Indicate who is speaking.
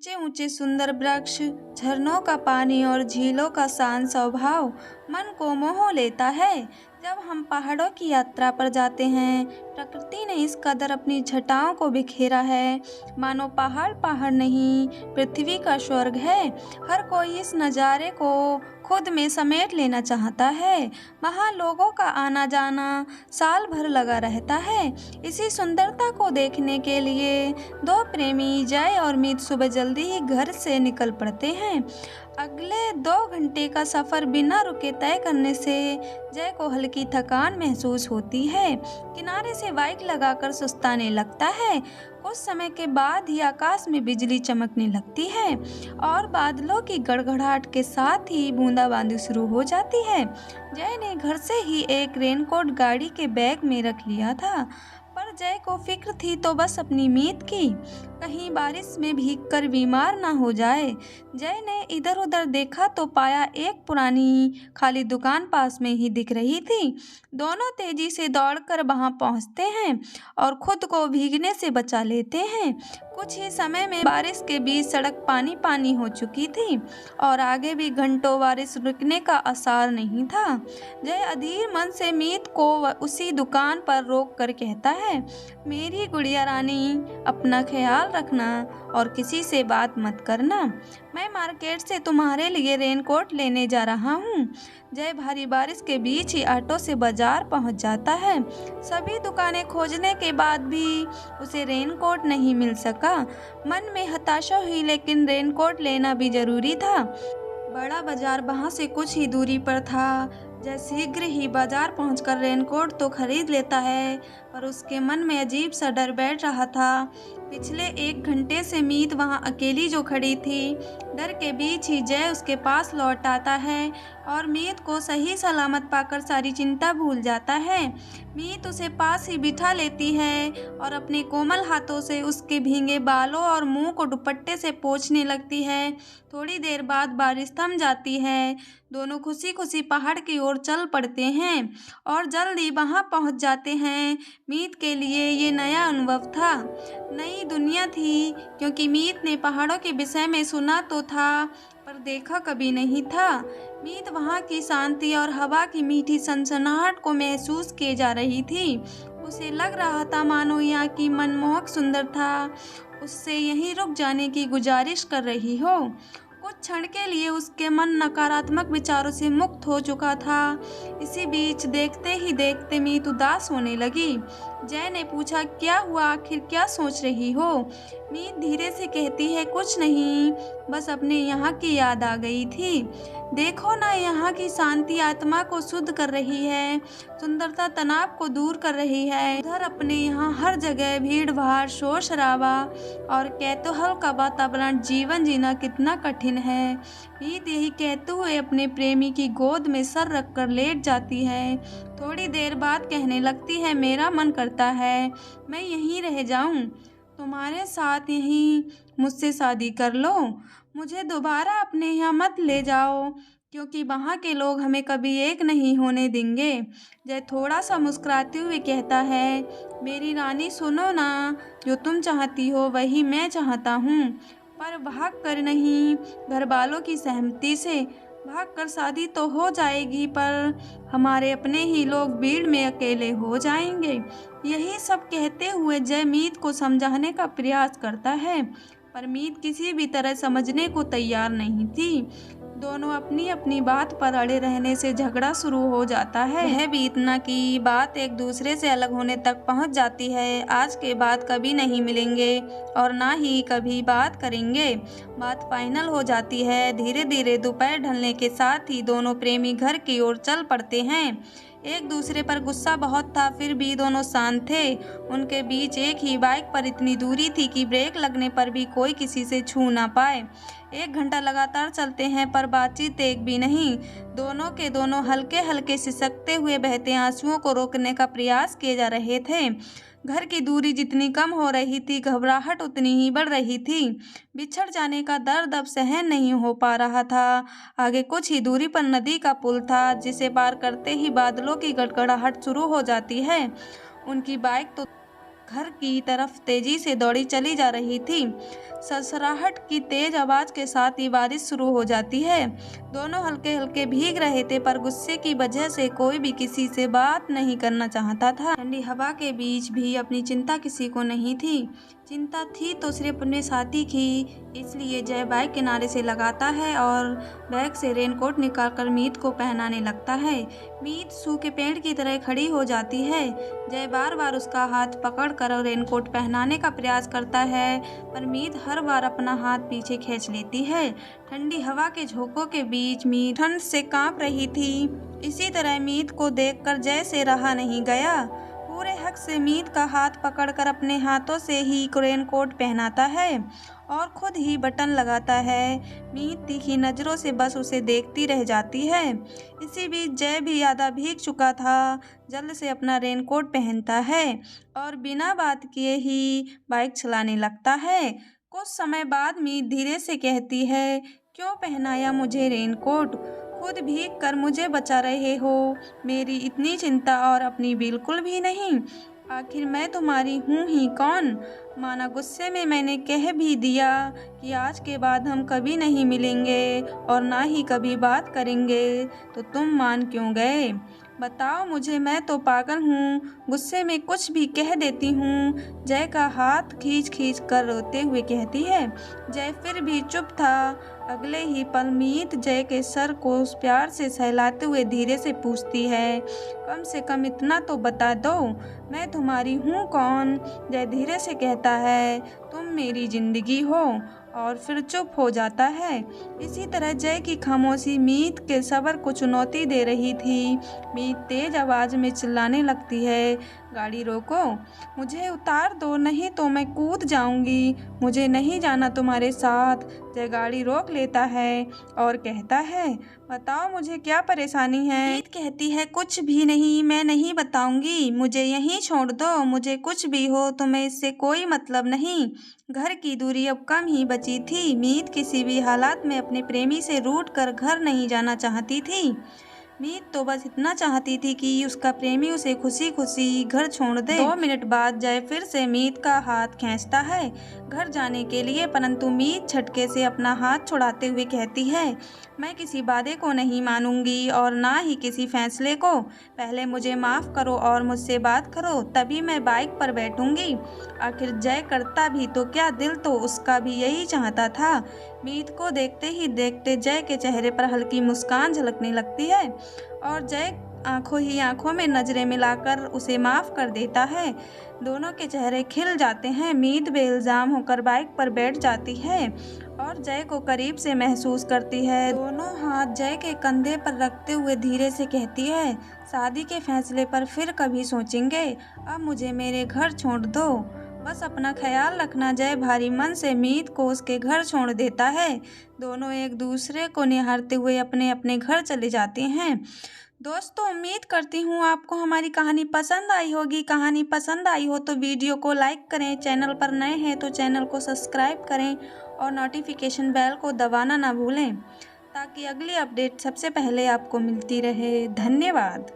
Speaker 1: ऊंचे ऊंचे सुंदर वृक्ष, झरनों का पानी और झीलों का शांत स्वभाव मन को मोह लेता है। जब हम पहाड़ों की यात्रा पर जाते हैं, प्रकृति ने इस कदर अपनी छटाओं को बिखेरा है, मानो पहाड़ पहाड़ नहीं, पृथ्वी का स्वर्ग है। हर कोई इस नज़ारे को खुद में समेट लेना चाहता है। वहाँ लोगों का आना जाना साल भर लगा रहता है। इसी सुंदरता को देखने के लिए दो प्रेमी जय और मीत सुबह जल्दी ही घर से निकल पड़ते हैं। अगले 2 घंटे का सफ़र बिना रुके तय करने से जय को हल्की थकान महसूस होती है। किनारे से बाइक लगाकर सुस्ताने लगता है। कुछ समय के बाद ही आकाश में बिजली चमकने लगती है और बादलों की गड़गड़ाहट के साथ ही बूंदाबांदी शुरू हो जाती है। जय ने घर से ही एक रेनकोट गाड़ी के बैग में रख लिया था, पर जय को फिक्र थी तो बस अपनी मीत की, कहीं बारिश में भीगकर बीमार ना हो जाए। जय ने इधर उधर देखा तो पाया एक पुरानी खाली दुकान पास में ही दिख रही थी। दोनों तेजी से दौड़कर वहां पहुंचते हैं और खुद को भीगने से बचा लेते हैं। कुछ ही समय में बारिश के बीच सड़क पानी पानी हो चुकी थी और आगे भी घंटों बारिश रुकने का आसार नहीं था। जय अधीर मन से मीत को उसी दुकान पर रोक कर कहता है, मेरी गुड़िया रानी, अपना ख्याल रखना और किसी से बात मत करना। मैं मार्केट से तुम्हारे लिए रेनकोट लेने जा रहा हूँ। जय भारी बारिश के बीच ही ऑटो से बाजार पहुँच जाता है। सभी दुकानें खोजने के बाद भी उसे रेनकोट नहीं मिल सका। मन में हताशा हुई, लेकिन रेनकोट लेना भी जरूरी था। बड़ा बाजार वहाँ से कुछ ही दूरी पर था। जय शीघ्र ही बाजार पहुंचकर रेनकोट तो खरीद लेता है, पर उसके मन में अजीब सा डर बैठ रहा था। पिछले 1 घंटे से मीत वहां अकेली जो खड़ी थी, डर के बीच ही जय उसके पास लौट आता है और मीत को सही सलामत पाकर सारी चिंता भूल जाता है। मीत उसे पास ही बिठा लेती है और अपने कोमल हाथों से उसके भीगे बालों और मुंह को दुपट्टे से पोंछने लगती है। थोड़ी देर बाद बारिश थम जाती है। दोनों खुशी खुशी पहाड़ की ओर चल पड़ते हैं और जल्दी वहां पहुंच जाते हैं। मीत के लिए ये नया अनुभव था, नई दुनिया थी, क्योंकि मीत ने पहाड़ों के विषय में सुना तो था, पर देखा कभी नहीं था। मीत वहाँ की शांति और हवा की मीठी सनसनाहट को महसूस किए जा रही थी। उसे लग रहा था मानो यहाँ की मनमोहक सुंदरता उससे यहीं रुक जाने की गुजारिश कर रही हो। कुछ क्षण के लिए उसके मन नकारात्मक विचारों से मुक्त हो चुका था। इसी बीच देखते ही देखते मीत उदास होने लगी। जय ने पूछा, क्या हुआ, आखिर क्या सोच रही हो? मीत धीरे से कहती है, कुछ नहीं, बस अपने यहाँ की याद आ गई थी। देखो ना, यहाँ की शांति आत्मा को शुद्ध कर रही है, सुंदरता तनाव को दूर कर रही है। उधर अपने यहाँ हर जगह भीड़ भाड़, शोर शराबा और कैतूहल का वातावरण, जीवन जीना कितना कठिन है। मीत यही कहते हुए अपने प्रेमी की गोद में सर रखकर लेट जाती है। थोड़ी देर बाद कहने लगती है, मेरा मन करता है मैं यहीं रह जाऊं, तुम्हारे साथ यहीं मुझसे शादी कर लो। मुझे दोबारा अपने यहाँ मत ले जाओ, क्योंकि वहाँ के लोग हमें कभी एक नहीं होने देंगे। जय थोड़ा सा मुस्कुराते हुए कहता है, मेरी रानी सुनो ना, जो तुम चाहती हो वही मैं चाहता हूँ, पर भाग कर नहीं, घर वालों की सहमति से। भाग कर शादी तो हो जाएगी, पर हमारे अपने ही लोग भीड़ में अकेले हो जाएंगे। यही सब कहते हुए जय मीत को समझाने का प्रयास करता है, पर मीत किसी भी तरह समझने को तैयार नहीं थी। दोनों अपनी अपनी बात पर अड़े रहने से झगड़ा शुरू हो जाता है। यह भी इतना कि बात एक दूसरे से अलग होने तक पहुंच जाती है। आज के बाद कभी नहीं मिलेंगे और ना ही कभी बात करेंगे। बात फाइनल हो जाती है। धीरे धीरे दोपहर ढलने के साथ ही दोनों प्रेमी घर की ओर चल पड़ते हैं। एक दूसरे पर गुस्सा बहुत था, फिर भी दोनों शांत थे। उनके बीच एक ही बाइक पर इतनी दूरी थी कि ब्रेक लगने पर भी कोई किसी से छू ना पाए। 1 घंटा लगातार चलते हैं, पर बातचीत एक भी नहीं। दोनों के दोनों हल्के हल्के सिसकते हुए बहते आंसुओं को रोकने का प्रयास किए जा रहे थे। घर की दूरी जितनी कम हो रही थी, घबराहट उतनी ही बढ़ रही थी। बिछड़ जाने का दर्द अब सहन नहीं हो पा रहा था। आगे कुछ ही दूरी पर नदी का पुल था, जिसे पार करते ही बादलों की गड़गड़ाहट शुरू हो जाती है। उनकी बाइक तो घर की तरफ तेजी से दौड़ी चली जा रही थी। सरसराहट की तेज आवाज के साथ ही बारिश शुरू हो जाती है। दोनों हल्के हल्के भीग रहे थे, पर गुस्से की वजह से कोई भी किसी से बात नहीं करना चाहता था। ठंडी हवा के बीच भी अपनी चिंता किसी को नहीं थी। चिंता थी तो सिर्फ अपने साथी की। इसलिए जय बाइक किनारे से लगाता है और बैग से रेनकोट निकालकर मीत को पहनाने लगता है। मीत सूखे पेड़ की तरह खड़ी हो जाती है। जय बार बार उसका हाथ पकड़कर रेनकोट पहनाने का प्रयास करता है, पर मीत हर बार अपना हाथ पीछे खींच लेती है। ठंडी हवा के झोंकों के बीच मीत ठंड से कांप रही थी। इसी तरह मीत को देखकर जय से रहा नहीं गया। पूरे हक से मीत का हाथ पकड़कर अपने हाथों से ही रेनकोट पहनाता है और खुद ही बटन लगाता है। मीत तीखी नज़रों से बस उसे देखती रह जाती है। इसी बीच जय भी आधा भीग चुका था। जल्द से अपना रेनकोट पहनता है और बिना बात किए ही बाइक चलाने लगता है। कुछ समय बाद मीत धीरे से कहती है, क्यों पहनाया मुझे रेनकोट? खुद भीग कर मुझे बचा रहे हो। मेरी इतनी चिंता और अपनी बिल्कुल भी नहीं। आखिर मैं तुम्हारी हूँ ही कौन? माना गुस्से में मैंने कह भी दिया कि आज के बाद हम कभी नहीं मिलेंगे और ना ही कभी बात करेंगे, तो तुम मान क्यों गए? बताओ मुझे, मैं तो पागल हूँ, गुस्से में कुछ भी कह देती हूँ। जय का हाथ खींच खींच कर रोते हुए कहती है। जय फिर भी चुप था। अगले ही पल मीत जय के सर को प्यार से सहलाते हुए धीरे से पूछती है, कम से कम इतना तो बता दो, मैं तुम्हारी हूँ कौन? जय धीरे से कहता है, तुम मेरी जिंदगी हो, और फिर चुप हो जाता है। इसी तरह जय की खामोशी मीत के सब्र को चुनौती दे रही थी। मीत तेज आवाज में चिल्लाने लगती है, गाड़ी रोको, मुझे उतार दो, नहीं तो मैं कूद जाऊंगी, मुझे नहीं जाना तुम्हारे साथ। जय गाड़ी रोक लेता है और कहता है, बताओ मुझे क्या परेशानी है? मीत कहती है, कुछ भी नहीं, मैं नहीं बताऊंगी, मुझे यहीं छोड़ दो, मुझे कुछ भी हो तुम्हें इससे कोई मतलब नहीं। घर की दूरी अब कम ही बची थी। मीत किसी भी हालात में अपने प्रेमी से रूठ कर घर नहीं जाना चाहती थी। मीत तो बस इतना चाहती थी कि उसका प्रेमी उसे खुशी खुशी घर छोड़ दे। 2 मिनट बाद जय फिर से मीत का हाथ खींचता है घर जाने के लिए, परंतु मीत झटके से अपना हाथ छुड़ाते हुए कहती है, मैं किसी वादे को नहीं मानूंगी और ना ही किसी फैसले को। पहले मुझे माफ़ करो और मुझसे बात करो, तभी मैं बाइक पर बैठूंगी। आखिर जय करता भी तो क्या, दिल तो उसका भी यही चाहता था। मीत को देखते ही देखते जय के चेहरे पर हल्की मुस्कान झलकने लगती है और जय आंखों ही आंखों में नजरें मिलाकर उसे माफ़ कर देता है। दोनों के चेहरे खिल जाते हैं। मीत बेइल्जाम होकर बाइक पर बैठ जाती है और जय को करीब से महसूस करती है। दोनों हाथ जय के कंधे पर रखते हुए धीरे से कहती है, शादी के फैसले पर फिर कभी सोचेंगे, अब मुझे मेरे घर छोड़ दो, बस अपना ख्याल रखना। जय भारी मन से मीत को उसके घर छोड़ देता है। दोनों एक दूसरे को निहारते हुए अपने अपने घर चले जाते हैं। दोस्तों, उम्मीद करती हूँ आपको हमारी कहानी पसंद आई होगी। कहानी पसंद आई हो तो वीडियो को लाइक करें, चैनल पर नए हैं तो चैनल को सब्सक्राइब करें और नोटिफिकेशन बेल को दबाना ना भूलें, ताकि अगली अपडेट सबसे पहले आपको मिलती रहे। धन्यवाद।